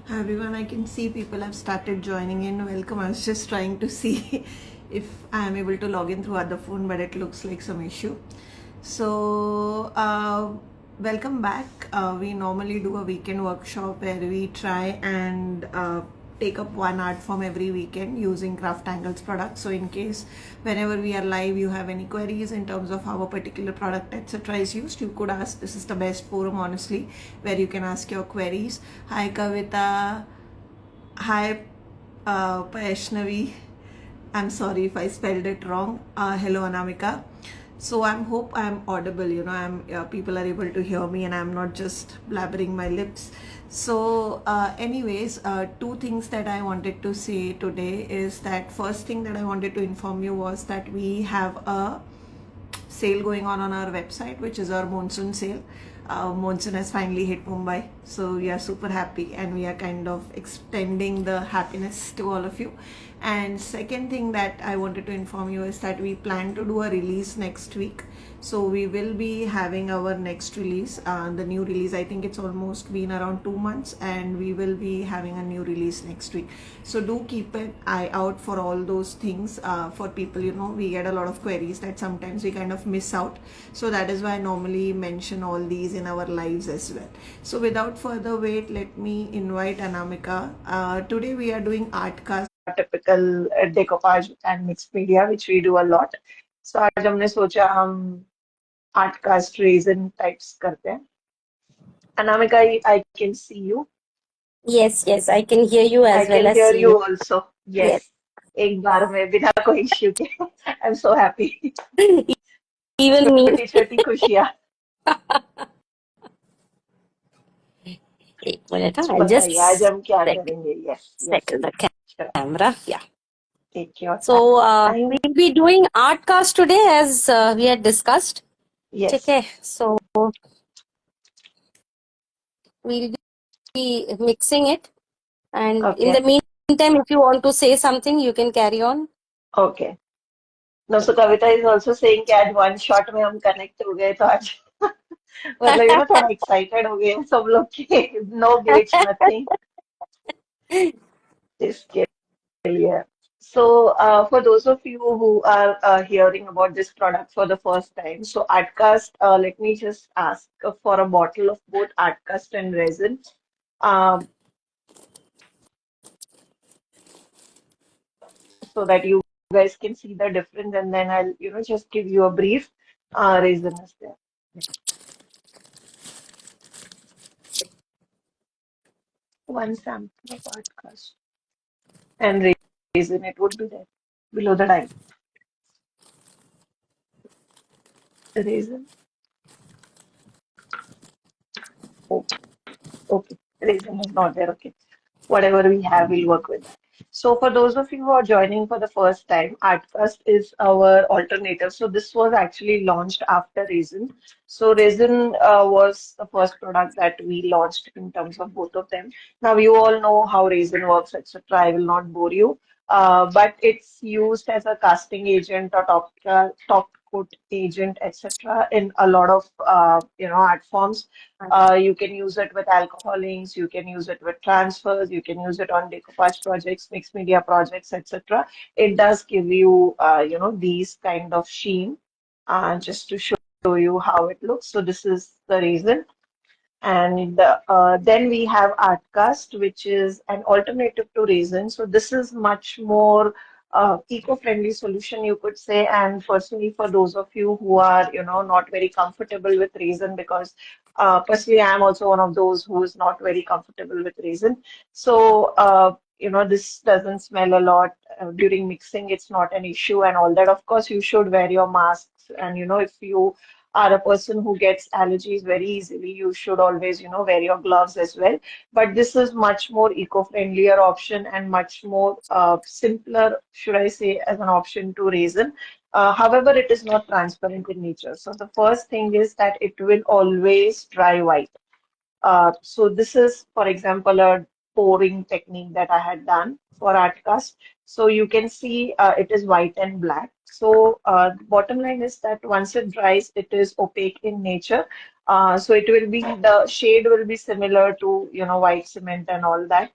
Hi everyone, I can see people have started joining in. Welcome. I was just trying to see if I am able to log in through other phone, but it looks like some issue. So, welcome back. We normally do a weekend workshop where we try and take up one art form every weekend using CrafTangles products. So in case whenever we are live you have any queries in terms of how a particular product etc is used, you could ask. This is the best forum honestly where you can ask your queries. Hi Kavita. Hi Vaishnavi. I'm sorry if I spelled it wrong. Hello Anamika. So hope I'm audible. I'm people are able to hear me and I'm not just blabbering my lips. So, anyways, two things that I wanted to say today is that first thing that I wanted to inform you was that we have a sale going on our website, which is our monsoon sale. Monsoon has finally hit Mumbai, so we are super happy and we are kind of extending the happiness to all of you. And second thing that I wanted to inform you is that we plan to do a release next week. So we will be having our next release, the new release. I think it's almost been around 2 months, and we will be having a new release next week. So do keep an eye out for all those things. For people, we get a lot of queries that sometimes we kind of miss out. So that is why I normally mention all these in our lives as well. So without further wait, let me invite Anamika. Today we are doing art cast, typical decoupage and mixed media, which we do a lot. So आज हमने सोचा हम art cast raisin types करते हैं. Anamika, I can see you. Yes, I can hear you I as well can as hear see you you. also. Yes. Yes. एक बार में बिना कोई इश्यू के. I'm so happy. Even me. छोटी छोटी खुशियाँ. एक मिनट हाँ, I'll just बताइए आज हम क्या set, करेंगे. Yes, yes. settle the Sure. camera. Yeah. Take your So time. we'll be doing art cast today as we had discussed. Yes. Okay. So we'll be mixing it. And in Okay. the meantime, if you want to say something, you can carry on. Okay. No, so Kavita is also saying कि आज one shot में हम connect हो गए तो आज मतलब थोड़ा excited हो गए हैं सब लोग के. No glitch, nothing. इसके लिए. So, for those of you who are hearing about this product for the first time, so Artcast, let me just ask for a bottle of both Artcast and resin, um, so that you guys can see the difference, and then I'll, just give you a brief. Resin is there. One sample of Artcast and resin, it would be there below the die. Resin. Oh, okay. Resin is not there. Okay. Whatever we have, we'll work with that. So for those of you who are joining for the first time, Artcast is our alternative. So this was actually launched after Resin. So Resin was the first product that we launched in terms of both of them. Now you all know how Resin works, etc. I will not bore you. But it's used as a casting agent or top coat agent, etc. in a lot of art forms. You can use it with alcohol inks, you can use it with transfers, you can use it on decoupage projects, mixed media projects, etc. It does give you, these kind of sheen, just to show you how it looks. So this is the reason. And then we have Artcast, which is an alternative to resin. So this is much more eco-friendly solution, you could say. And personally, for those of you who are, not very comfortable with resin, because personally, I am also one of those who is not very comfortable with resin. So, this doesn't smell a lot during mixing. It's not an issue and all that. Of course, you should wear your masks. And, if you are a person who gets allergies very easily, you should always, wear your gloves as well. But this is much more eco-friendlier option and much more simpler, should I say, as an option to resin. However, it is not transparent in nature. So the first thing is that it will always dry white. So this is, for example, a pouring technique that I had done for Artcast. So you can see it is white and black. So bottom line is that once it dries, it is opaque in nature. So it will be the shade will be similar to, white cement and all that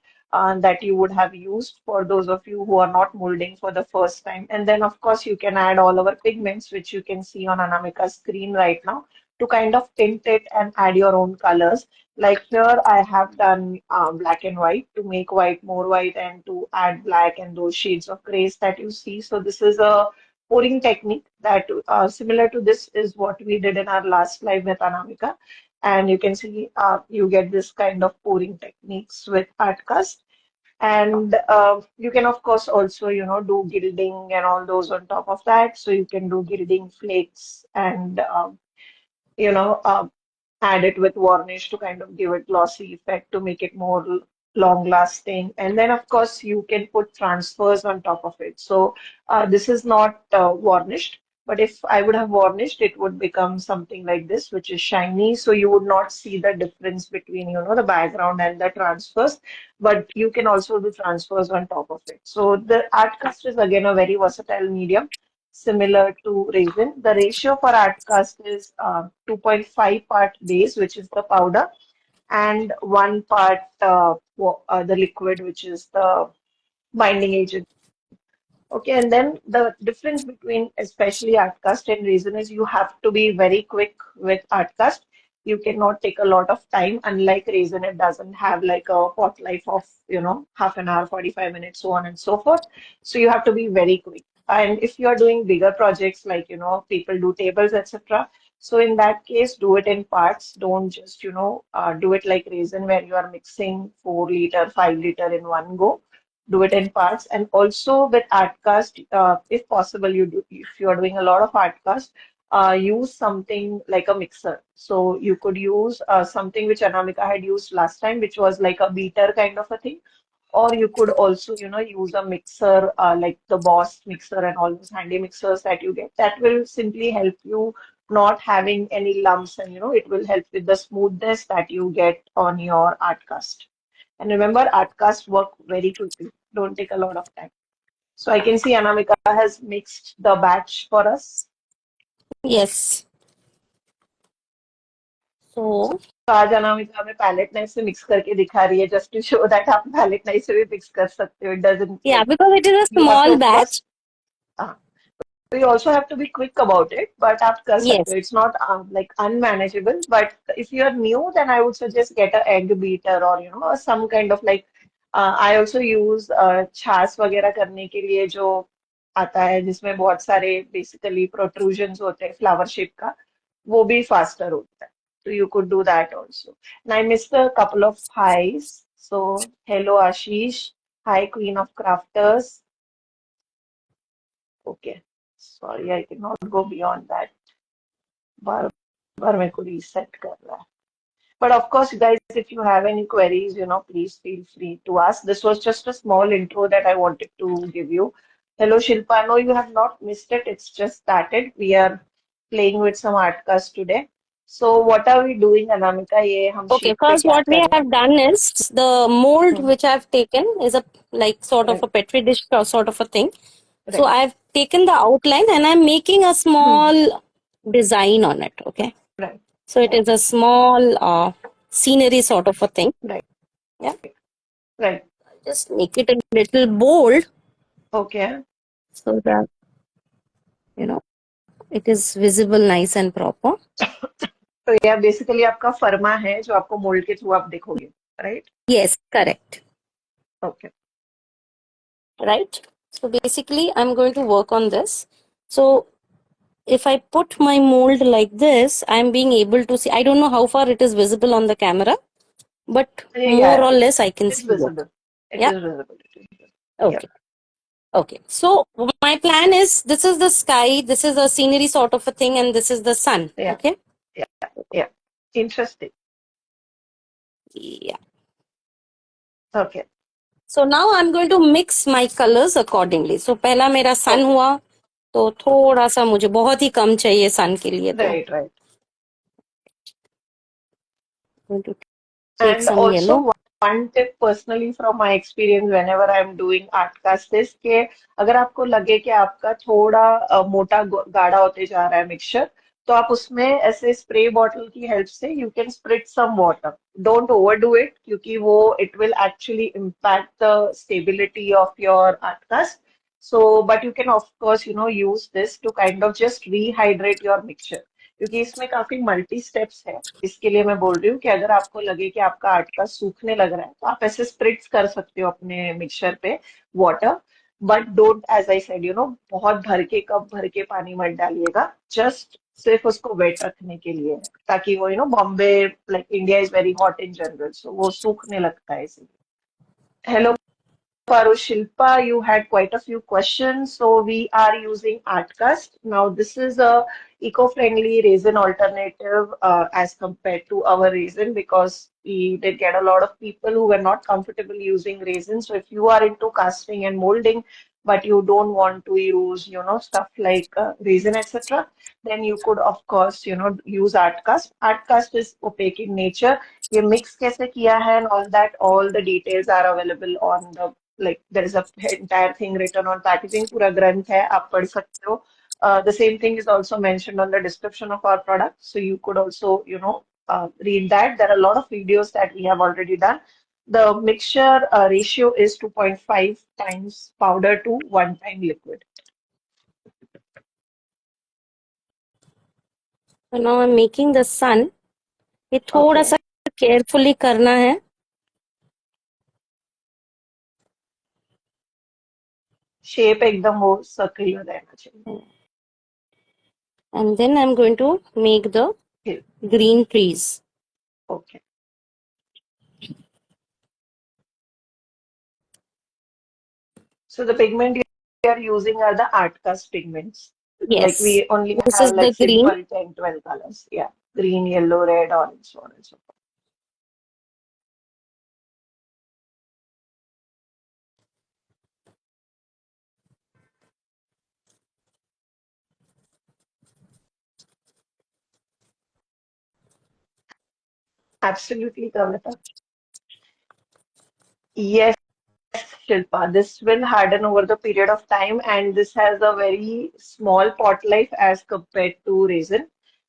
that you would have used for those of you who are not molding for the first time. And then, of course, you can add all our pigments, which you can see on Anamika's screen right now, to kind of tint it and add your own colors. Like here, I have done black and white to make white more white and to add black and those shades of grays that you see. So this is a pouring technique that similar to this is what we did in our last live with Anamika. And you can see you get this kind of pouring techniques with Artcast. And you can, of course, also, do gilding and all those on top of that. So you can do gilding flakes and, you know, add it with varnish to kind of give it glossy effect to make it more long lasting. And then, of course, you can put transfers on top of it. So this is not varnished, but if I would have varnished, it would become something like this, which is shiny. So you would not see the difference between, the background and the transfers, but you can also do transfers on top of it. So the art cast is again a very versatile medium similar to resin. The ratio for art cast is 2.5 part base, which is the powder, and 1 part the liquid, which is the binding agent. Okay, and then the difference between especially Artcast and resin is you have to be very quick with Artcast. You cannot take a lot of time. Unlike resin, it doesn't have like a pot life of, half an hour, 45 minutes, so on and so forth. So you have to be very quick. And if you are doing bigger projects like, people do tables, etc. So in that case, do it in parts. Don't just, do it like resin where you are mixing 4 liter, 5 liter in one go. Do it in parts. And also with Artcast, if possible, if you are doing a lot of Artcast, use something like a mixer. So you could use something which Anamika had used last time, which was like a beater kind of a thing. Or you could also, use a mixer like the Boss mixer and all those handy mixers that you get. That will simply help you not having any lumps, and it will help with the smoothness that you get on your Artcast. And remember, Artcast work very quickly. Don't take a lot of time. So I can see Anamika has mixed the batch for us. Yes. So So, आज अनामिका हमें palette knife से mix करके दिखा रही है just to show that आप palette knife से भी मिक्स कर सकते हो. It doesn't yeah, like because it is a you have to small of course batch. so you also have to be quick about it, but आप कर सकते Yes. हो. It's not like unmanageable. But if you are new, then I would suggest get a egg beater or some kind of like I also use छाछ वगैरह करने के लिए जो आता है जिसमें बहुत सारे basically protrusions होते हैं flower shape का, वो भी faster होता है. So you could do that also. And I missed a couple of highs. So hello Ashish, hi Queen of Crafters. Okay. Sorry, I cannot go beyond that. बार बार मेरे को reset कर रहा है. But of course, guys, if you have any queries, please feel free to ask. This was just a small intro that I wanted to give you. Hello, Shilpa. No, you have not missed it. It's just started. We are playing with some art cast today. So what are we doing, Anamika? ये हम Okay, sheet पे first क्या what we कर रहे have done is the mold हैं? which I've taken is a like sort of Right, a petri dish or sort of a thing. So right, I've taken the outline and I'm making a small design on it. Okay. right, So it is a small scenery sort of a thing. right, Yeah. right. Just make it a little bold Okay. so that, you know, it is visible nice and proper. तो यह basically आपका फर्मा है जो आपको mould के through आप देखोगे, right? Yes, correct. Okay. Right. So basically, I'm going to work on this. So if I put my mold like this, I'm being able to see. I don't know how far it is visible on the camera, but more Yeah, or less I it can is see it. visible. It Yeah. is visible. It is visible. Yeah, Okay. Okay. So my plan is this is the sky, this is a scenery sort of a thing, and this is the sun. yeah, Okay. yeah, yeah. Interesting. Yeah. Okay, So now I'm going to mix my colors accordingly. So पहला मेरा sun okay. हुआ तो थोड़ा सा मुझे बहुत ही कम चाहिए sun के लिए तो Right, right. going to take And some yellow. also one tip personally from my experience whenever I'm doing art cast is कि अगर आपको लगे कि आपका थोड़ा मोटा गाढ़ा होते जा रहा है मिक्सचर, तो आप उसमें ऐसे स्प्रे बॉटल की हेल्प से you can spritz some water. Don't overdo it क्योंकि वो it will actually impact the stability of your art cast. So but you can of course use this to kind of just rehydrate your mixture, क्योंकि इसमें काफी multi steps है. इसके लिए मैं बोल रही हूँ कि अगर आपको लगे कि आपका आर्ट कास्ट सूखने लग रहा है तो आप ऐसे स्प्रिट्स कर सकते हो अपने मिक्सचर पे water. But don't as I said बहुत भर के कप भर के पानी मत डालिएगा. जस्ट सिर्फ उसको वेट रखने के लिए है, ताकि वो Bombay like India is very hot in general, so वो सूखने लगता है इसीलिए. Hello Paru Shilpa, you had quite a few questions. So we are using Artcast. Now this is a eco-friendly resin alternative as compared to our resin, because we did get a lot of people who were not comfortable using resin. So if you are into casting and molding, but you don't want to use, stuff like resin, etc., then you could, of course, use Artcast. Artcast is opaque in nature. ये mix कैसे किया है and all the details are available on the, like there is a entire thing written on packaging, पूरा ग्रंथ है, आप पढ़ सकते हो. The same thing is also mentioned on the description of our product, so you could also read that. There are a lot of videos that we have already done. The mixture ratio is 2.5 times powder to 1 time liquid. So now I'm making the sun. ये थोड़ा Okay. सा carefully करना है. Shape एकदम वो circular रहना चाहिए. And then I'm going to make the Okay. green trees. Okay. So the pigment you are using are the art cast pigments. Like Yes, we only this is have the like green. simple 10, 12 colors. Yeah. Green, yellow, red, orange, so on and so forth. Absolutely, Kavita. Yes, Shilpa, this will harden over the period of time, and this has a very small pot life as compared to resin.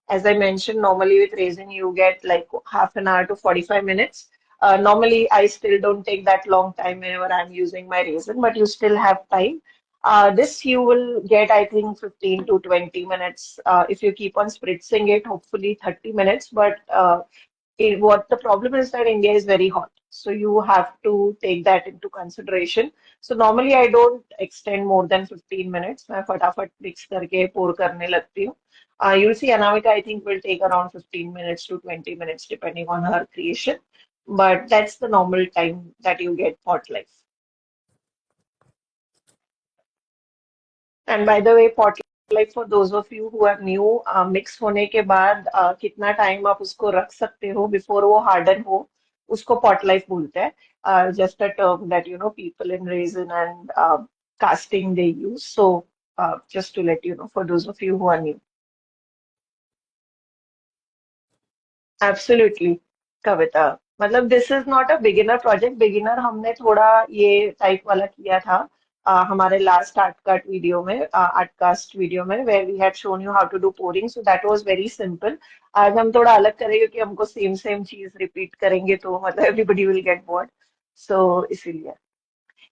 As I mentioned, normally with resin you get like half an hour to 45 minutes. Normally, I still don't take that long time whenever I'm using my resin, but you still have time. This you will get, I think, 15 to 20 minutes if you keep on spritzing it, hopefully 30 minutes. But what the problem is that India is very hot. So you have to take that into consideration. So normally I don't extend more than 15 minutes. मैं फटाफट mix करके pour करने लगती हूँ. You'll see Anamika, I think, will take around 15 minutes to 20 minutes depending on her creation. But that's the normal time that you get pot life. And by the way, pot life for those of you who are new, mix होने के बाद कितना time आप उसको रख सकते हो before वो harden हो, उसको pot life बोलते हैं. Just a term that people in resin and casting they use. So just to let you know, for those of you who are new. Absolutely Kavita. मतलब this is not a beginner project. Beginner हमने थोड़ा ये type वाला किया था हमारे last art cut video में, art cast video में, where we had shown you how to do pouring. So that was very simple. आज हम थोड़ा अलग करेंगे क्योंकि हमको सेम सेम चीज रिपीट करेंगे तो मतलब एवरीबडी विल गेट बोर्ड. सो इसीलिए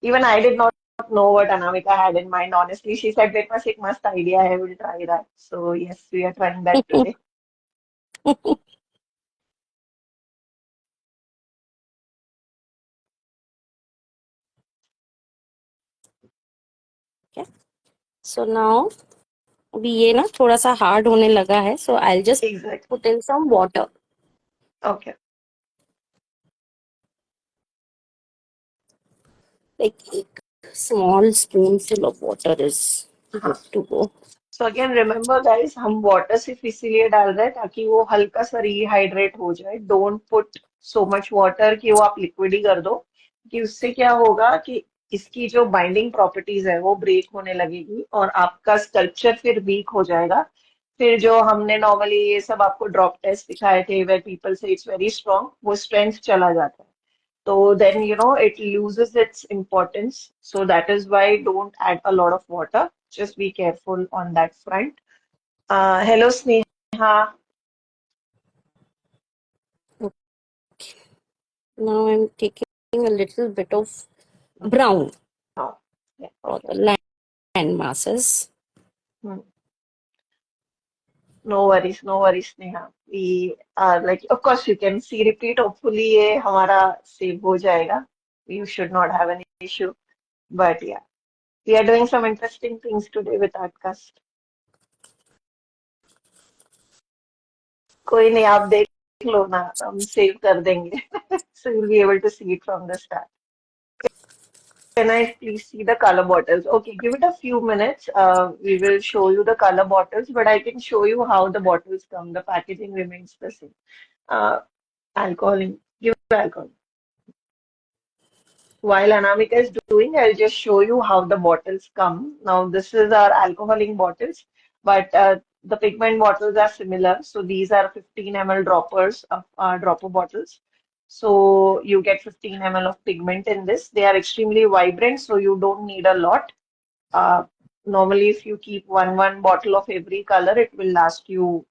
even I did not know what Anamika had in mind. Honestly, she said, "मेरे पास एक मस्त idea है, we'll try that." So yes, we are trying that today. Okay. So now अभी ये ना थोड़ा सा हार्ड होने लगा है. So I'll just Exactly. put in some water. Okay. Like एक small spoonful of water is हाँ. good to go. So again remember guys, हम वाटर सिर्फ इसीलिए डाल रहे हैं ताकि वो हल्का सा रिहाइड्रेट हो जाए. Don't put so much water कि वो आप लिक्विड ही कर दो, कि उससे क्या होगा कि इसकी जो बाइंडिंग प्रॉपर्टीज है वो ब्रेक होने लगेगी और आपका स्कल्पचर फिर वीक हो जाएगा. फिर जो हमने नॉर्मली ये सब आपको ड्रॉप टेस्ट दिखाए थे वेयर पीपल से इट्स वेरी स्ट्रॉन्ग, वो स्ट्रेंथ चला जाता है. So then, it loses its importance. So that is why don't add a lot of water. Just be careful on that front. Hello, Sneha. हाँ. Now I'm taking a little bit of brown हाँ. Yeah, for okay. the land masses. No worries, no worries, Neha. We are like, of course, you can see repeat. Hopefully, ये हमारा save हो जाएगा. You should not have any issue. But yeah, we are doing some interesting things today with Artcast. कोई नहीं, आप देख लो ना, हम save कर देंगे. So you'll be able to see it from the start. Can I please see the color bottles? Okay, give it a few minutes. We will show you the color bottles, but I can show you how the bottles come. The packaging remains the same. Uh, Alcohol, give alcohol. While Anamika is doing, I'll just show you how the bottles come. Now, this is our alcohol ink bottles, but the pigment bottles are similar. So these are 15 ml droppers of dropper bottles. So you get 15 ml of pigment in this. They are extremely vibrant, so you don't need a lot. Uh, Normally, if you keep one bottle of every color, it will last you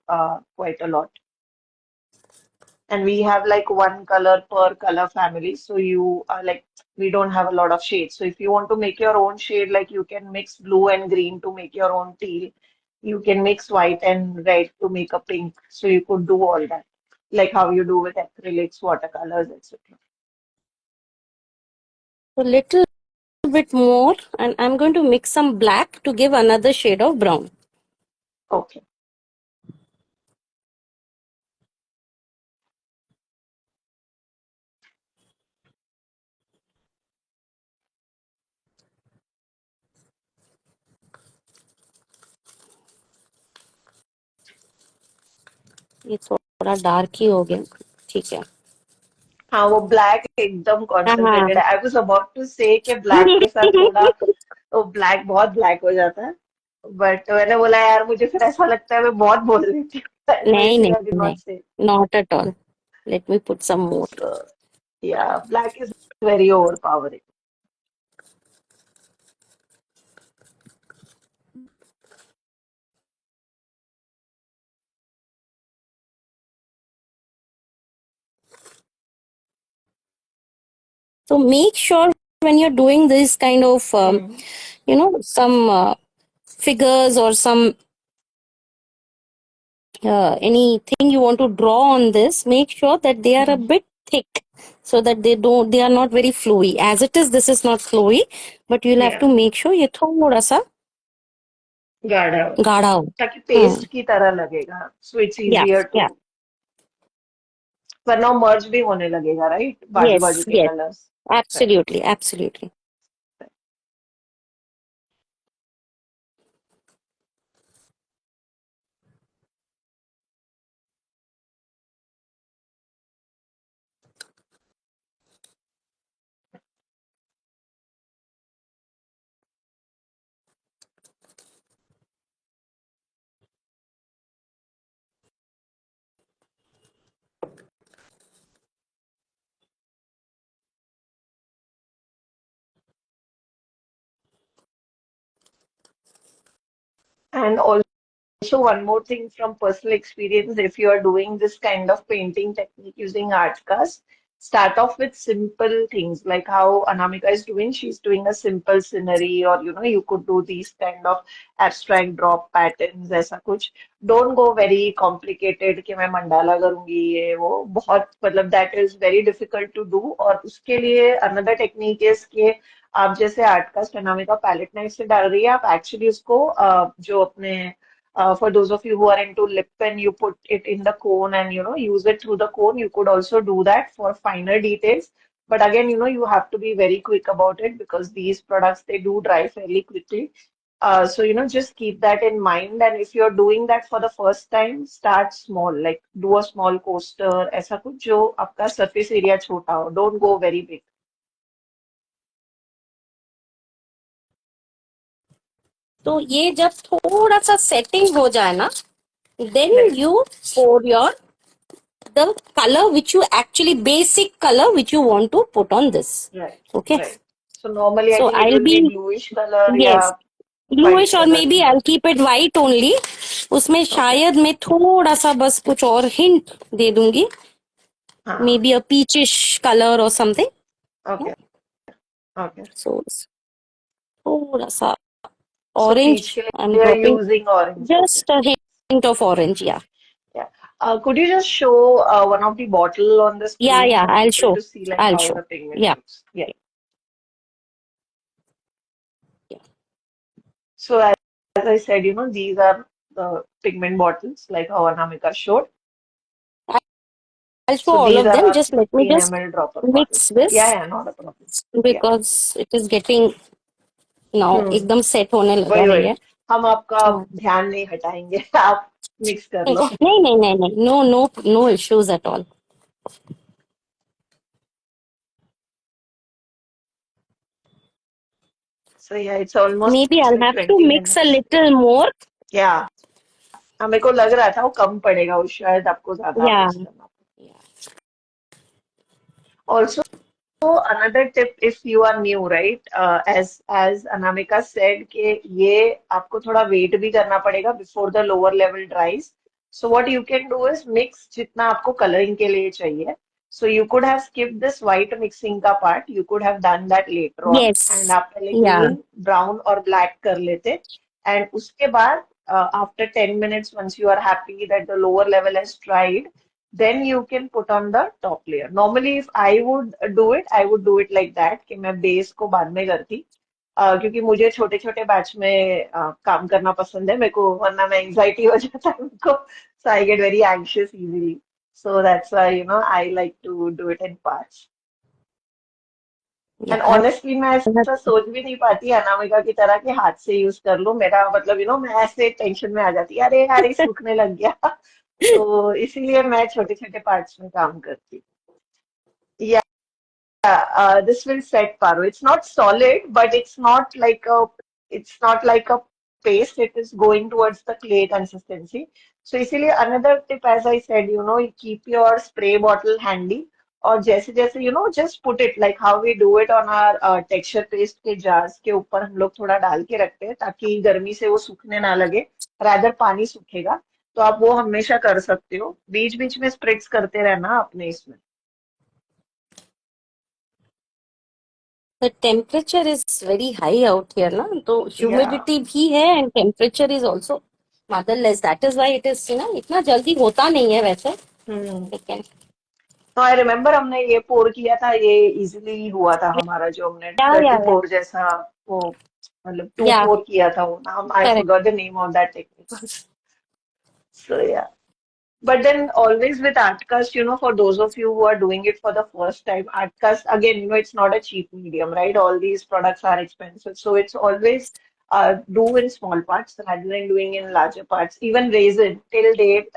quite a lot. And we have like one color per color family, so you are like we don't have a lot of shades. So if you want to make your own shade, like you can mix blue and green to make your own teal. You can mix white and red to make a pink. So you could do all that, like how you do with acrylics, watercolors, etc. A little bit more, and I'm going to mix some black to give another shade of brown. Okay. ये थोड़ा dark ही हो गया, ठीक है. हाँ, वो black एकदम हाँ. कॉन्सेंट्रेटेड है. आई वाज अबाउट टू से कि ब्लैक के साथ थोड़ा तो ब्लैक बहुत ब्लैक हो जाता है. बट मैंने बोला यार मुझे फिर ऐसा लगता है मैं बहुत बोल रही थी. So नहीं इसलिए नहीं I did नहीं, not say. not at all. Let me put some more. So yeah, black is very overpowering. So make sure when you're doing this kind of, some figures or some anything you want to draw on this, make sure that they are a bit thick so that they are not very flowy. As it is, this is not flowy, but you'll have Yeah, to make sure ये थोड़ा सा गाढ़ा हो गाढ़ा हो. ताकि paste की तरह लगेगा. So it's Yeah, easier to. yeah. वरना मर्ज भी होने लगेगा, राइट, बाजू बाजू Yes, के yes. Colours. Absolutely, absolutely. And also, one more thing from personal experience, if you are doing this kind of painting technique using Artcast, start off with simple things like how Anamika is doing. She's doing a simple scenery, or you could do these kind of abstract drop patterns, ऐसा कुछ. Don't go very complicated कि मैं mandala करूंगी ये वो बहुत मतलब that is very difficult to do. और उसके लिए another technique is कि आप जैसे आर्टकास्ट अनामिका पैलेट नाइफ से डाल रही है, आप एक्चुअली उसको जो अपने for those of you who are into lip pen, you put it in the cone and use it through the cone. You could also do that for finer details. But again, you have to be very quick about it because these products they do dry fairly quickly. So just keep that in mind. And if you're doing that for the first time, start small. Like do a small coaster. ऐसा कुछ जो आपका surface area छोटा हो. Don't go very big. तो ये जब थोड़ा सा सेटिंग हो जाए ना, then Right. you pour your the color which you actually basic color which you want to put on this. Right. Okay. Right. So normally I So think it I'll will be be, bluish color. yes, Yeah. white bluish और color may be में. I keep it white only. उसमें Okay. शायद मैं थोड़ा सा बस कुछ और हिंट दे दूंगी. मे हाँ. बी अ पीचिश कलर और समथिंग. Okay. Okay. सो थोड़ा सा So peach orange के I'm लिए dropping, using orange. Okay. just a hint of orange. Yeah, Yeah. Could you just show one of the bottle on the yeah, screen yeah, for I'll people show. to see like I'll how show. the pigment Yeah, looks? Yeah. yeah. So as I said, these are the pigment bottles like how Anamika showed. I'll show So all these of are them. our Just let me 15 just ml dropper mix bottles. Yeah, this yeah, not a problem. Yeah. because it is getting now हम्म. एकदम set होने लगा वही है वही. ये. हम आपका हाँ. ध्यान नहीं हटाएंगे. आप मिक्स कर लो. नहीं नहीं नहीं नहीं, no no no issues at all. So yeah, it's almost Maybe I'll like have to 20 mix a minutes. little more. Yeah. मेरे को लग रहा था वो कम पड़ेगा, वो शायद आपको ज्यादा Yeah. मिक्स करना पड़ेगा. Also, another tip if you are new, right? As Anamika said कि ये आपको थोड़ा wait भी करना पड़ेगा before the lower level dries. So what you can do is mix जितना आपको coloring के लिए चाहिए. So you could have skipped this white mixing का part. You could have done that later on. And Yes. आप पहले Yeah. green, brown और black कर लेते. And उसके बाद after 10 minutes, once you are happy that the lower level has dried, then you can put on the top layer. Normally, if I would do it, I would do it like that कि मैं base को बाद में करती. क्योंकि मुझे छोटे छोटे बैच में काम करना पसंद है मेरे को, वरना मैं एंजाइटी हो जाता है मेरे को. So I get very anxious easily. So that's why I like to do it in parts. Yeah. And honestly मैं ऐसा सोच भी नहीं पाती अनामिका की तरह कि हाथ से यूज कर लूं. मेरा मतलब मैं ऐसे टेंशन में आ जाती, अरे यार ये सूखने लग गया. तो इसीलिए मैं छोटे छोटे पार्ट्स में काम करती. This will set Paro. It's not solid, but it's not like a paste. It is going towards the clay consistency. So इसीलिए another tip, as I said, you keep your spray bottle handy. और जैसे जैसे just put it like how we do it on our texture paste के jars के ऊपर हम लोग थोड़ा डाल के रखते हैं ताकि गर्मी से वो सूखने ना लगे. रादर पानी सूखेगा. तो आप वो हमेशा कर सकते हो. बीच बीच में स्प्रिट्स करते रहना अपने इसमें. The temperature is very high out here, ना. तो या. humidity भी है and temperature is also motherless. That is why it is, इतना जल्दी होता नहीं है वैसे. हम्म. लेकिन तो आई रिमेम्बर हमने ये पोर किया था, ये इजीली हुआ था हमारा, जो हमने या या डर्टी या पोर जैसा वो मतलब टू या पोर किया था वो नाम, I correct. Forgot the name of that technique. So yeah. But then always with Artcast, for those of you who are doing it for the first time, Artcast, again, it's not a cheap medium, right? All these products are expensive. So it's always do in small parts rather than doing in larger parts. Even resin, till date,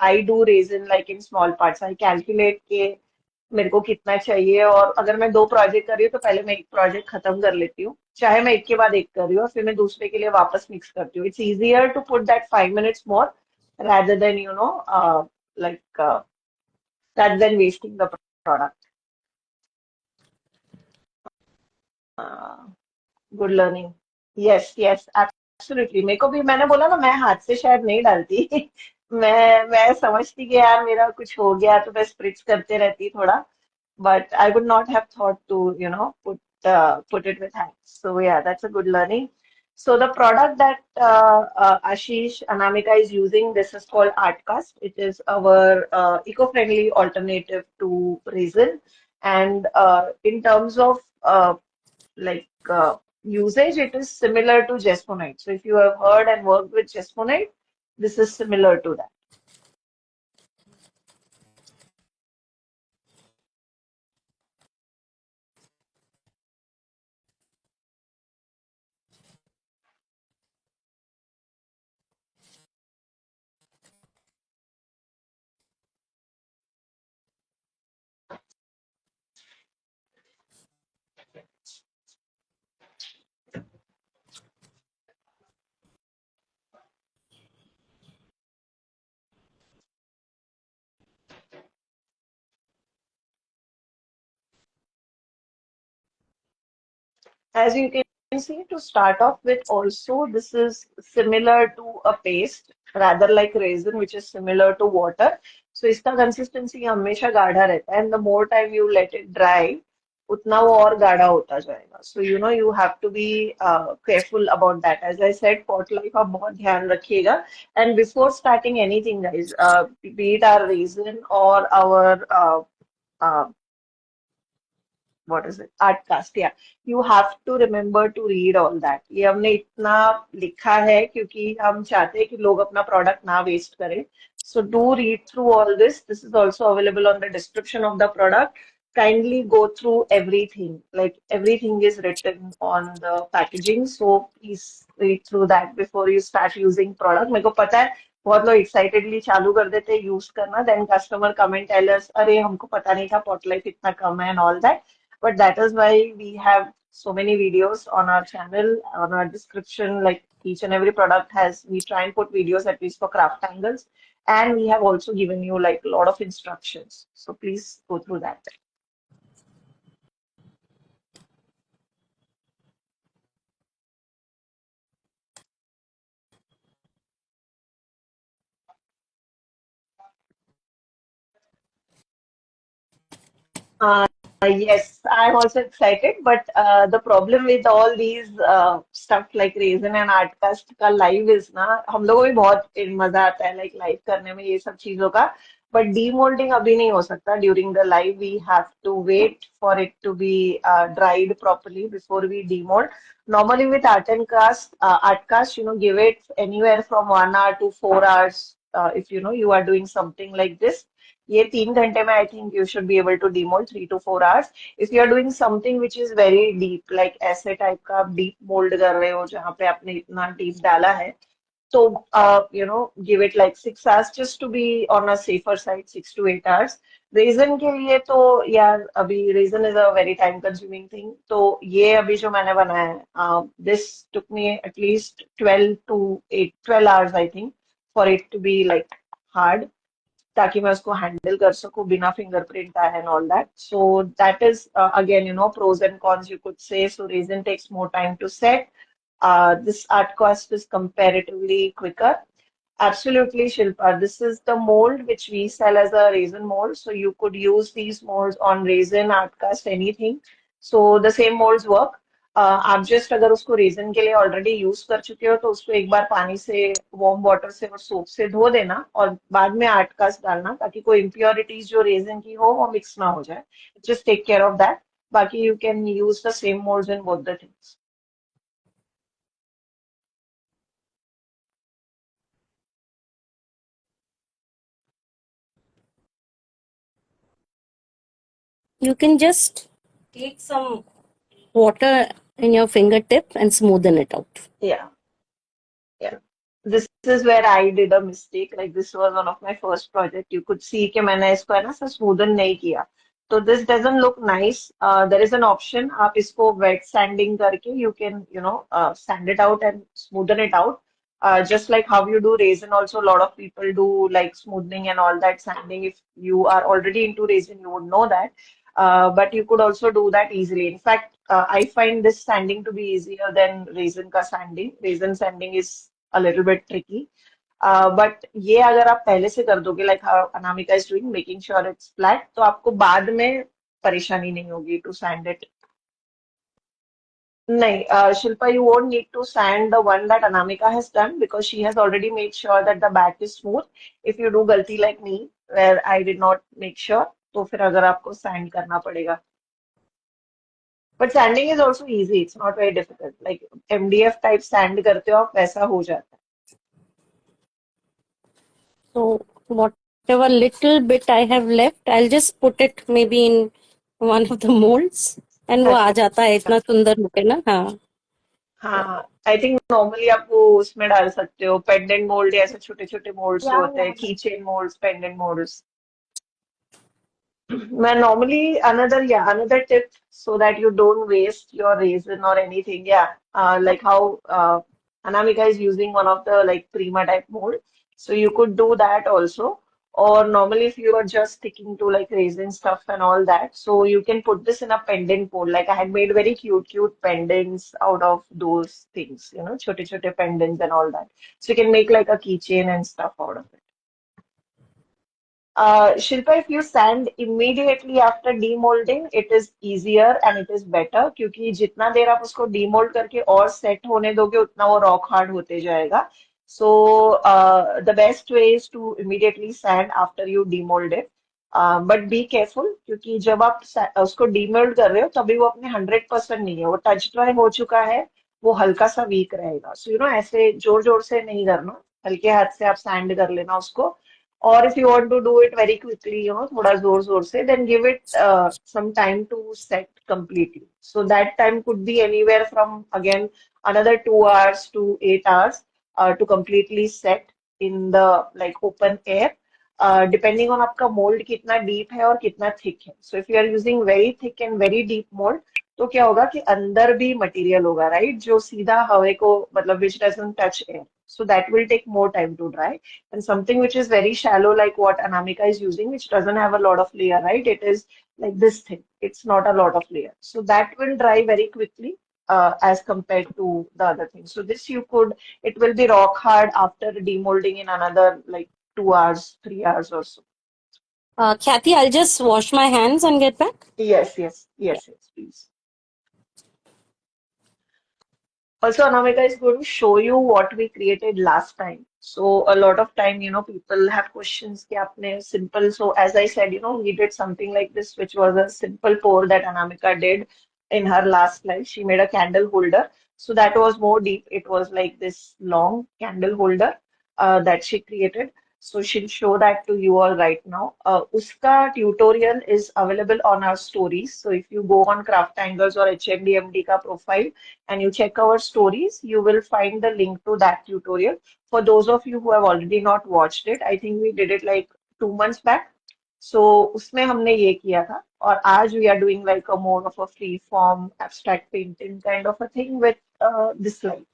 I do resin like in small parts. I calculate के मेरे को कितना चाहिए, और अगर मैं 2 project कर रही हूँ तो पहले मैं एक प्रोजेक्ट खत्म कर लेती हूँ, चाहे मैं एक के बाद एक कर रही हूँ, और फिर मैं दूसरे के लिए वापस मिक्स करती हूँ. It's easier to put that 5 minutes more rather than like rather than wasting the product. uh, good learning. Yes yes absolutely. मेरे को भी, मैंने बोला ना, मैं हाथ से शायद नहीं डालती. मैं समझती कि यार मेरा कुछ हो गया तो मैं स्प्रिट्स करते रहती थोड़ा. But I would not have thought to, put it with hands. So yeah, that's a good learning. So the product that Ashish Anamika is using, this is called Artcast. It is our eco-friendly alternative to resin. And in terms of like usage, it is similar to Jesmonite. So if you have heard and worked with Jesmonite, this is similar to that. As you can see, to start off with, also, this is similar to a paste, rather like resin, which is similar to water. So इसका consistency हमेशा गाढ़ा रहता है, and the more time you let it dry, उतना वो और गाढ़ा होता जाएगा. So you have to be careful about that. As I said, pot life आप बहुत ध्यान रखिएगा. And before starting anything, guys, be it our resin or our uh, what is it? Art cast, yeah. You have to remember to read all that. ये हमने इतना लिखा है क्योंकि हम चाहते हैं कि लोग अपना प्रोडक्ट ना वेस्ट करें. So do read through all this. This is also available on the description of the product. Kindly go through everything. Like everything is written on the packaging. So please read through that before you start using product. मेरे को पता है बहुत लोग excitedly चालू कर देते हैं यूज करना. Then customer come and tell us, अरे हमको पता नहीं था pot life इतना कम है and all that. But that is why we have so many videos on our channel, on our description, like each and every product has, we try and put videos at least for craft angles. And we have also given you like a lot of instructions. So please go through that. Uh, yes, I'm also excited, but the problem with all these stuff like resin and आर्टकास्ट का live is ना हम लोगों को भी बहुत मजा आता है like live करने में ये सब चीजों का. But demolding अभी नहीं हो सकता during the live. We have to wait for it to be dried properly before we demold. Normally with art cast, give it anywhere from 1 hour to 4 hours. If you are doing something like this, ये 3 घंटे में I think you should be able to demold 3 to 4 hours. If you are doing something which is very deep, like ऐसे type का आप deep mold कर रहे हो जहाँ पे आपने इतना deep डाला है, तो give it like 6 hours just to be on a safer side, 6 to 8 hours. Resin के लिए तो यार अभी resin is a very time consuming thing. तो ये अभी जो मैंने बनाया है, this took me at least 12 to 8 12 hours I think for it to be like hard, ताकि मैं उसको हैंडल कर सकूं बिना फिंगरप्रिंट का and all that. So that is again pros and cons you could say. So resin takes more time to set. This art cost is comparatively quicker. Absolutely, Shilpa. This is the mold which we sell as a resin mold. So you could use these molds on resin, art cast, anything. So the same molds work. आप just अगर उसको raisin के लिए already use कर चुके हो तो उसको एक बार पानी से, वार्म वाटर से और सोप से धो देना और बाद में आर्ट कास्ट डालना ताकि कोई इम्प्योरिटीज जो रेजन की हो वो मिक्स ना हो जाए. Just take care of that. बाकी you can use the same moulds in both the things. You can just take some water in your fingertip and smoothen it out. Yeah. Yeah. This is where I did a mistake. Like this was one of my first project. You could see कि मैंने इसको है ना sir smoothen नहीं किया. So this doesn't look nice. There is an option. आप इसको wet sanding करके you can sand it out and smoothen it out. Just like how you do resin, also a lot of people do like smoothing and all that sanding. If you are already into resin, you would know that. But you could also do that easily. In fact, I find this sanding to be easier than resin ka sanding. Resin sanding is a little bit tricky. But ये अगर आप पहले से कर दोगे like how Anamika is doing, making sure it's flat, तो आपको बाद में परेशानी नहीं होगी to sand it. नहीं, Shilpa, you won't need to sand the one that Anamika has done because she has already made sure that the back is smooth. If you do गलती like me, where I did not make sure, तो फिर अगर आपको sand करना पड़ेगा. But sanding is also easy. It's not very difficult. Like MDF type sand करते हो आप वैसा हो जाता है. So whatever little bit I have left, I'll just put it maybe in one of the molds and वो आ जाता है. इतना सुंदर look है ना. हाँ. हाँ, आई थिंक नॉर्मली आप वो उसमें डाल सकते हो पेंडेंट मोल्ड या ऐसे छोटे छोटे मोल्ड्स जो होते हैं, की चेन मोल्ड्स, पेंडेंट मोल्ड्स. मैं normally another tip so that you don't waste your resin or anything. Yeah, like how Anamika is using one of the like Prima type mold. So you could do that also. or normally if you are just sticking to like resin stuff and all that, so you can put this in a pendant pole. Like I had made very cute pendants out of those things, chote pendants and all that. So you can make like a keychain and stuff out of it. Shilpa, if you sand immediately after demolding, it is easier and it is better क्योंकि जितना देर आप उसको demold करके और set होने दोगे उतना वो rock hard होते जाएगा. So the best way is to immediately sand after you demold it. But be careful क्योंकि जब आप उसको demold कर रहे हो तभी वो अपने 100% नहीं है, वो touch dry हो चुका है, वो हल्का सा weak रहेगा. So ऐसे जोर जोर से नहीं करना, हल्के हाथ से आप sand कर लेना उसको. Or if you want to do it very quickly, thoda zor zor se, then give it some time to set completely. So that time could be anywhere from again another 2 hours to 8 hours to completely set in the like open air. Depending on आपका mold कितना deep है और कितना thick है. So if you are using very thick and very deep mold, तो क्या होगा कि अंदर भी मटेरियल होगा, राइट, जो सीधा हवा को मतलब विच doesn't touch air, so that will take more time to dry. And something which is very shallow like what Anamika is using, which doesn't have a lot of layer, right, it is like this thing, it's not a lot of layer, so that will dry very quickly as compared to the other thing. So this you could, it will be rock hard after demolding in another like 2 hours 3 hours or so. Kathy, I'll just wash my hands and get back. Yes, please. Also, Anamika is going to show you what we created last time. So a lot of time, people have questions कि आपने simple. So as I said, we did something like this, which was a simple pour that Anamika did in her last life. She made a candle holder. So that was more deep. It was like this long candle holder that she created. So she'll show that to you all right now. Uska tutorial is available on our stories. So if you go on CrafTangles or HNDMD ka profile, and you check our stories, you will find the link to that tutorial. For those of you who have already not watched it, I think we did it like 2 months back. So उसमें हमने ये किया था, और आज we are doing like a more of a free form abstract painting kind of a thing with this slide.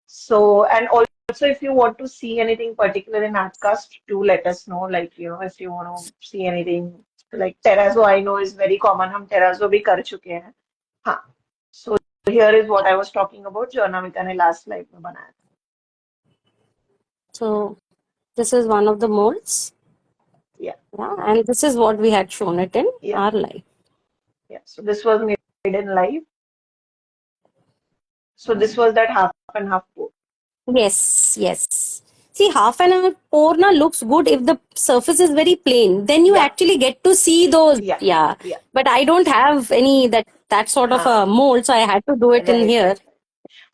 So, and also if you want to see anything particular in Artcast, do let us know. Like, if you want to see anything like terrazzo, I know is very common. हम terrazzo भी कर चुके हैं. हाँ. So here is what I was talking about, जो अनामिका ने last slide में बनाया था. So this is one of the molds. Yeah, and this is what we had shown it in our live. Yeah, so this was made in live. So this was that half and half pour. Yes. See, half an hour pour looks good if the surface is very plain. Then you actually get to see those. Yeah. But I don't have any that sort of a mold, so I had to do it in here.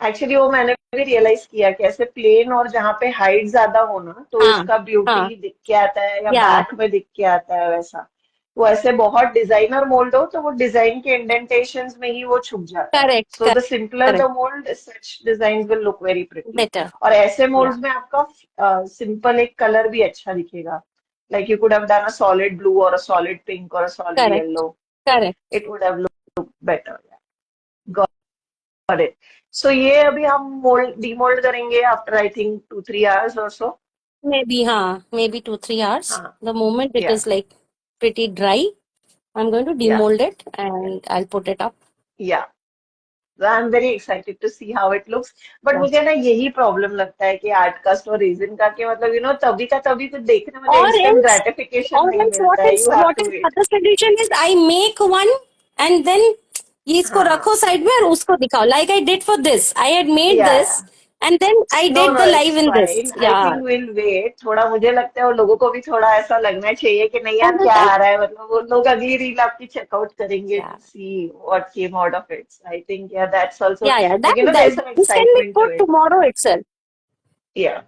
Actually वो मैंने भी realise किया कि ऐसे plane और जहाँ पे height ज्यादा हो ना, तो उसका ब्यूटी दिख के आता है या बैक में दिख के आता है वैसा. वो ऐसे बहुत डिजाइनर मोल्ड हो तो वो डिजाइन के इंडेंटेशंस में ही वो छुप जाता है. So the simpler the mould, such design will look very pretty. और ऐसे मोल्ड्स में आपका सिंपल एक कलर भी अच्छा दिखेगा. Like you could have done a solid blue or a solid pink or a solid yellow. It would have looked better. Got it. So ये अभी हम मोल्ड डीमोल्ड करेंगे after I think 2-3 hours or so. Maybe 2-3 hours. The moment it is like pretty dry, I'm going to demold it and I'll put it up. Yeah. So I'm very excited to see how it looks. But मुझे ना यही problem लगता है कि आर्टकास्ट और resin का, कि मतलब तभी का तभी कुछ देखने में इंस्टेंट ग्रेटिफिकेशन नहीं मिलता है. You have to wait. Other solution is I make one and then ये इसको रखो साइड में और उसको दिखाओ. Like I did for this. I had made this and then I did the live in this. I think we'll wait. थोड़ा मुझे लगता है वो लोगों को भी थोड़ा ऐसा लगना चाहिए कि नहीं यार क्या आ रहा है, मतलब वो लोग अगली रील आपकी चेकआउट करेंगे to see what came out of it. So I think that's also there's some this can be excitement to put it. tomorrow itself. Yeah.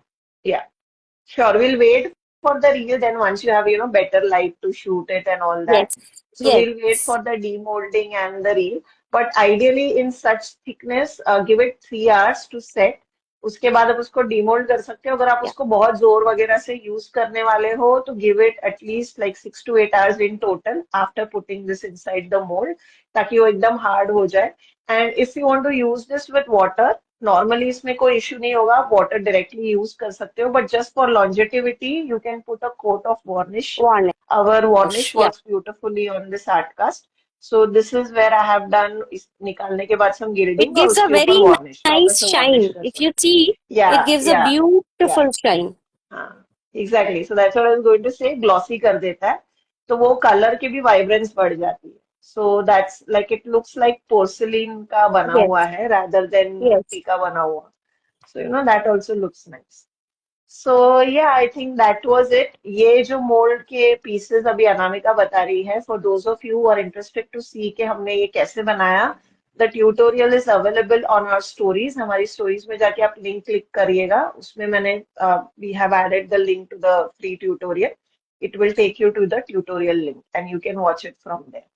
Sure, we'll wait for the reel. Then once you have better light to shoot it and all that. So we'll wait for the demolding and the reel. But ideally in such thickness, give it 3 hours to set. उसके बाद आप उसको demould कर सकते हो. अगर आप उसको बहुत जोर वगैरह से यूज करने वाले हो तो give it at least like 6 to 8 hours in total after putting this inside the mold, ताकि वो एकदम हार्ड हो जाए. And if you want to use this with water, normally इसमें कोई इश्यू नहीं होगा, वाटर डायरेक्टली यूज कर सकते हो, but just for longevity you can put a coat of varnish. Our varnish Yeah. works beautifully on this art cast. So this is where I have done इस निकालने के बाद some It gilding और gives a उसके ऊपर very varnish वापस nice से varnish shine. कर If you सकते see, हो. it Yeah, gives a yeah, yeah. beautiful shine. हाँ, exactly. So that's what I was going to say, glossy कर देता है, तो वो कलर की भी वाइब्रेंस बढ़ जाती है. So that's like it looks like porcelain का बना Yes, हुआ है रादर देन yes. मिट्टी का बना हुआ. So you know that also looks nice. So yeah I think that was it. ये जो मोल्ड के पीसेस अभी अनामिका बता रही है, for those of you are interested to see कि हमने ये कैसे बनाया, the tutorial is available on our stories. हमारी स्टोरीज में जाके आप लिंक क्लिक करिएगा, उसमें मैंने we have added the link to the free tutorial. It will take you to the tutorial link and you can watch it from there.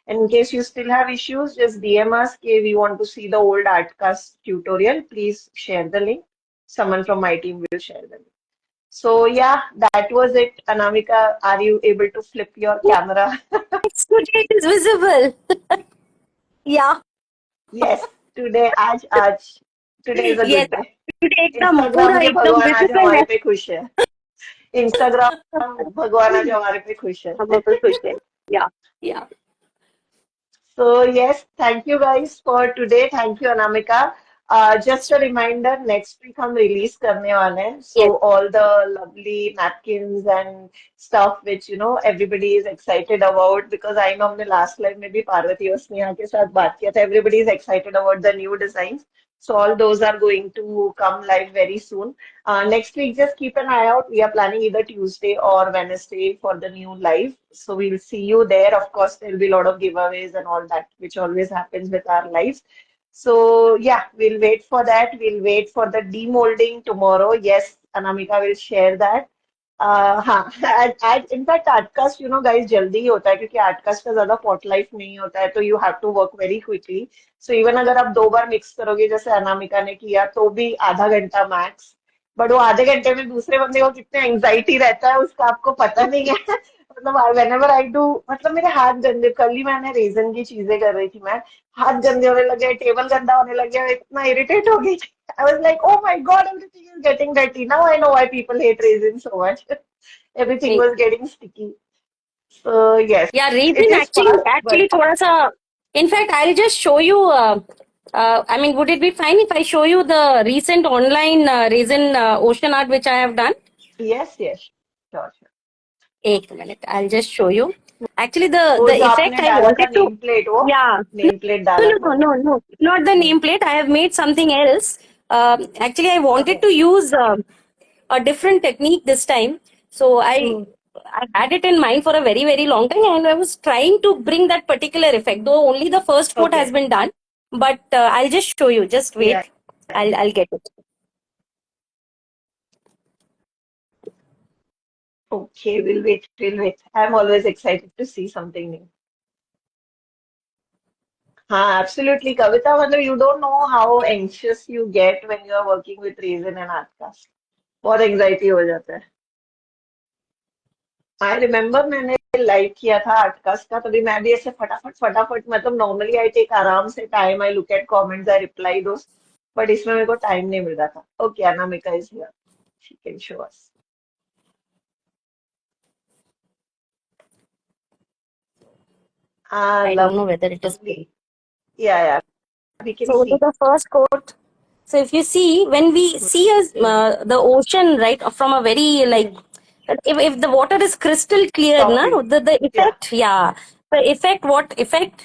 And in case you still have issues, just DM us if we want to see the old Artcast tutorial. Please share the link. Someone from my team will share the link. So yeah, that was it. Anamika, are you able to flip your camera? Yes, today it is visible. Yeah. Yes, today, आज today is a Yes. good day. Today एकदम Instagram पूरा के एकदम भगवान आज visible हमारे है. पे खुश है. Instagram भगवान आज हमारे पे खुश है. हम बिल्कुल खुश हैं. Yeah, yeah. So yes, thank you guys for today. Thank you, Anamika. Just a reminder, next week हम release करने वाले हैं. So Yes. all the lovely napkins and stuff which everybody is excited about, because I know हमने last live में भी पार्वती और स्नेहा के साथ बात किया था. Everybody is excited about the new designs. So all those are going to come live very soon. Next week, just keep an eye out. We are planning either Tuesday or Wednesday for the new live. So we'll see you there. Of course, there'll be a lot of giveaways and all that, which always happens with our lives. So yeah, we'll wait for that. We'll wait for the demolding tomorrow. Yes, Anamika will share that. हाँ, in fact आर्टकास्ट guys जल्दी ही होता है, क्योंकि आर्टकास्ट का ज्यादा pot life नहीं होता है, तो you have to work very quickly. So even अगर आप 2 बार मिक्स करोगे जैसे अनामिका ने किया, तो भी आधा घंटा मैक्स. बट वो आधे घंटे में दूसरे बंदे को कितने एंग्जाइटी रहता है उसका आपको पता नहीं है. मतलब व्हेनेवर आई डू, मतलब मेरे हाथ गंदे, कल ही मैंने रेजन की चीजें कर रही थी मैं, हाथ गंदे होने लगे, टेबल गंदा होने लगे, इतना इरिटेट हो गई. I was like, oh my God, everything is getting dirty. Now I know why people hate raisins so much. Everything was getting sticky. So yes, Yeah, it resin is fast, actually but थोड़ा सा. In fact, I'll just show you. I mean, would it be fine if I show you the recent online resin ocean art which I have done? yes, yes, sure, sure. एक minute, I'll just show you. Actually, the वो the जो effect आपने I डाला था wanted to. Name plate, वो Yeah. Name plate No, डाला no, था no, वो. no, no, not the hmm, nameplate. I have made something else. Actually, I wanted okay. to use a different technique this time. So hmm, I had it in mind for a very, very long time, and I was trying to bring that particular effect. Though only the first coat has okay. been done, but I'll just show you. Just Yeah, wait. I'll get it. okay. We'll wait. We'll wait. I'm always excited to see something new. हाँ, absolutely. कविता, मतलब you don't know how anxious you get when you are working with resin and art cast. बहुत anxiety हो जाता है. I remember मैंने like किया था आर्टकास्ट का, तभी मैं भी ऐसे फटाफट फटाफट, मतलब नॉर्मली आई टेक आराम से time, I look at comments, I reply दोस्त. बट इसमें मेरे को टाइम नहीं मिल रहा था. Okay, Anamika is here, she can show us. I don't know whether it is. Lovely. Yeah we can So to see. the first coat. So if you see, when we see the ocean, right, from a very like, if the water is crystal clear, top na, view. the या. effect, yeah, the effect, what effect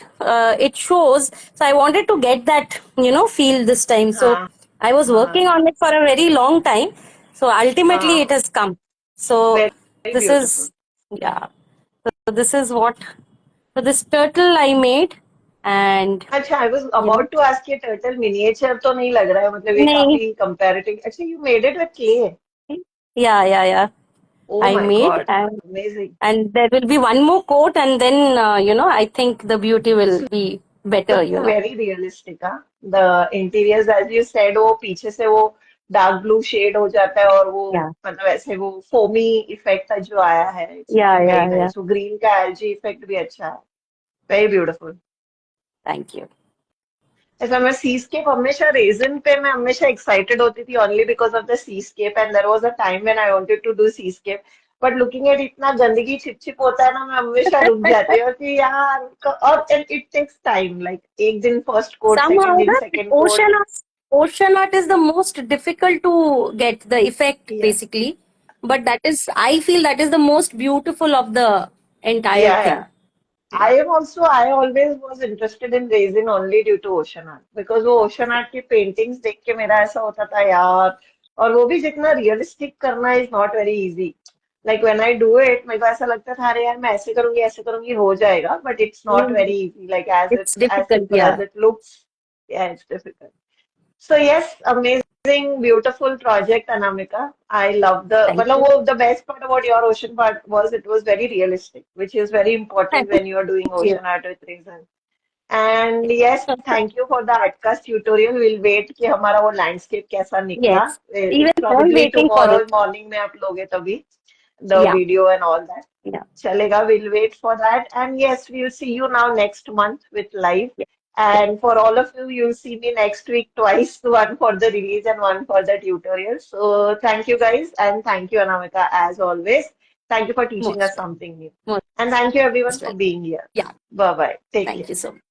it shows. So I wanted to get that, feel this time. So हाँ, I was working हाँ, on it for a very long time. So ultimately it हाँ. has come. So very this beautiful. is, yeah. So this is what, so this turtle I made, and अच्छा, I was you know, about to ask, ये turtle miniature तो नहीं लग रहा है, मतलब ये नहीं, काफी कंपैरेटिव. अच्छा, you made it with clay. yeah, yeah, yeah. Oh I my made, God, amazing. and there will be one more coat, and then I think the beauty will be better. Very realistic. हाँ, the interiors as you said, वो पीछे से वो dark blue shade हो जाता है, और वो Yeah, मतलब ऐसे वो फोमी इफेक्ट जो आया है, it's yeah, looking very yeah, yeah. Nice. वो ग्रीन का एलजी इफेक्ट भी अच्छा है. Very beautiful. Thank you. ऐसा मैं सीस्केप हमेशा रेजिन पे मैं हमेशा एक्साइटेड होती थी only because of the seascape and there was a time when I wanted to do seascape but looking at इतना गंदगी छिप होता है ना मैं हमेशा रुक जाती हूँ कि यार और इट टेक्स टाइम लाइक एक दिन फर्स्ट कोट Somehow सेकंड दिन the second coat ocean art is the most difficult to get the effect या basically, but that is, I feel that is the most beautiful of the entire या thing. Yeah. I always was interested in resin only due to ocean art because वो ocean art की paintings देख के मेरा ऐसा होता था यार और वो भी जितना realistic करना is not very easy. Like when I do it मेरे को ऐसा लगता था अरे यार मैं ऐसे करूंगी हो जाएगा but it's not Mm. very easy like It's as difficult, simple as yeah. it looks. Yeah, it's difficult. So yes, amazing, beautiful project, Anamika. I love the, Thank मतलब you. वो the best part about your ocean part was it was very realistic, which is very important Thank when you are doing you. ocean art with resin. And yes, thank you for the Artcast tutorial. We'll wait कि हमारा वो landscape कैसा निकला. Yes. Even I'm Probably waiting for tomorrow it. morning में upload तभी the Yeah. video and all that. Yeah. Chalega, we'll wait for that. And yes, we'll see you now next month with live. Yeah. Yeah. And for all of you, you'll see me next week twice, one for the release and one for the tutorial. So thank you guys and thank you, Anamika, as always. Thank you for teaching us Most, something new. most And thank you everyone for welcome. being here. Yeah. Bye bye. Take Thank care. you so much.